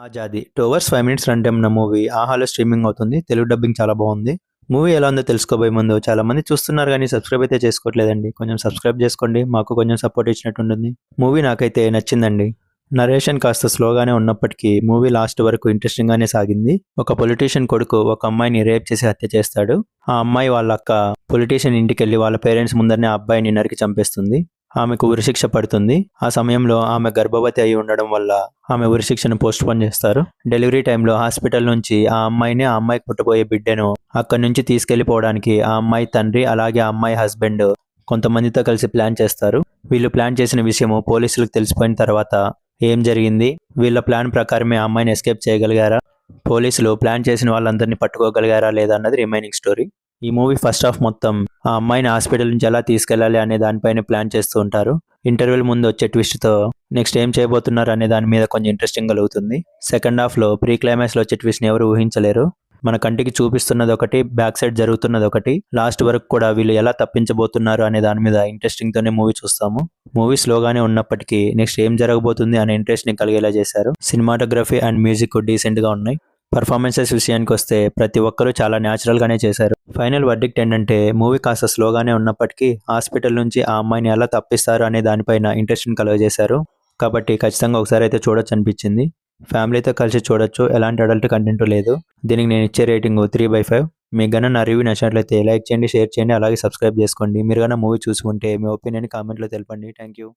Azadi 2 hours 5 minutes run time ఉన్న movie ఆహాలో streaming అవుతుంది. తెలుగు డబ్బింగ్ చాలా బాగుంది. మూవీ ఎలా ఉందో తెలుసుకోబోయే ముందు చాలా మంది చూస్తున్నారు కానీ సబ్స్క్రైబ్ అయితే చేసుకోవట్లేదండి. కొంచెం సబ్స్క్రైబ్ చేసుకోండి, మాకు కొంచెం సపోర్ట్ ఇచ్చినట్టు ఉంటుంది. మూవీ నాకైతే నచ్చిందండి. నరేషన్ కాస్త స్లోగానే ఉన్నప్పటికీ మూవీ లాస్ట్ వరకు ఇంట్రెస్టింగ్ గానే సాగింది. ఒక పొలిటీషియన్ కొడుకు ఒక అమ్మాయిని రేప్ చేసి హత్య చేస్తాడు. ఆ అమ్మాయి వాళ్ళ అక్క పొలిటీషియన్ ఇంటికెళ్లి వాళ్ళ పేరెంట్స్ ముందరనే ఆ అబ్బాయిని నరికి చంపేస్తుంది. ఆమెకు ఉరిశిక్ష పడుతుంది. ఆ సమయంలో ఆమె గర్భవతి అయి ఉండడం వల్ల ఆమె ఉరిశిక్షను పోస్ట్ పోన్ చేస్తారు. డెలివరీ టైంలో హాస్పిటల్ నుంచి ఆ అమ్మాయికి పుట్టబోయే బిడ్డను అక్కడి నుంచి తీసుకెళ్లిపోవడానికి ఆ అమ్మాయి తండ్రి అలాగే ఆ అమ్మాయి హస్బెండ్ కొంతమందితో కలిసి ప్లాన్ చేస్తారు. వీళ్ళు ప్లాన్ చేసిన విషయము పోలీసులకు తెలిసిపోయిన తర్వాత ఏం జరిగింది, వీళ్ళ ప్లాన్ ప్రకారమే ఆ అమ్మాయిని ఎస్కేప్ చేయగలిగారా, పోలీసులు ప్లాన్ చేసిన వాళ్ళందరినీ పట్టుకోగలిగారా లేదా అన్నది రిమైనింగ్ స్టోరీ. ఈ మూవీ ఫస్ట్ హాఫ్ మొత్తం ఆ అమ్మాయిని హాస్పిటల్ నుంచి ఎలా తీసుకెళ్లాలి అనే దానిపైన ప్లాన్ చేస్తూ ఉంటారు. ఇంటర్వెల్ ముందు వచ్చే ట్విస్ట్ తో నెక్స్ట్ ఏం చేయబోతున్నారు అనే దాని మీద కొంచెం ఇంట్రెస్టింగ్ కలుగుతుంది. సెకండ్ హాఫ్ లో ప్రీ క్లైమాక్స్ లో వచ్చే ట్విస్ట్ ని ఎవరు ఊహించలేరు. మన కంటికి చూపిస్తున్నది ఒకటి, బ్యాక్ సైడ్ జరుగుతున్నది ఒకటి. లాస్ట్ వరకు కూడా వీళ్ళు ఎలా తప్పించబోతున్నారు అనే దాని మీద ఇంట్రెస్టింగ్ తోనే మూవీ చూస్తాము. మూవీ స్లోగానే ఉన్నప్పటికీ నెక్స్ట్ ఏం జరగబోతుంది అనే ఇంట్రెస్ట్ ని కలిగేలా చేశారు. సినిమాటోగ్రఫీ అండ్ మ్యూజిక్ డీసెంట్ గా ఉన్నాయి. పర్ఫార్మెన్సెస్ విషయానికి వస్తే ప్రతి ఒక్కరూ చాలా న్యాచురల్ గానే చేశారు. ఫైనల్ వర్డిక్ట్ ఏంటంటే మూవీ కాస్త స్లోగానే ఉన్నప్పటికీ హాస్పిటల్ నుంచి ఆ అమ్మాయిని ఎలా తప్పిస్తారు అనే దానిపైన ఇంట్రెస్ట్ కలుగజేశారు. కాబట్టి ఖచ్చితంగా ఒకసారి అయితే చూడొచ్చు అనిపించింది. ఫ్యామిలీతో కలిసి చూడొచ్చు, ఎలాంటి అడల్ట్ కంటెంట్ లేదు. దీనికి నేను ఇచ్చే రేటింగ్ 3/5. మీకు గన నా రివ్యూ నచ్చినట్లయితే లైక్ చేయండి, షేర్ చేయండి, అలాగే సబ్స్క్రైబ్ చేసుకోండి. మీరు గన మూవీ చూసుకుంటే మీ ఒపీనియన్ కామెంట్లో తెలపండి. Thank you.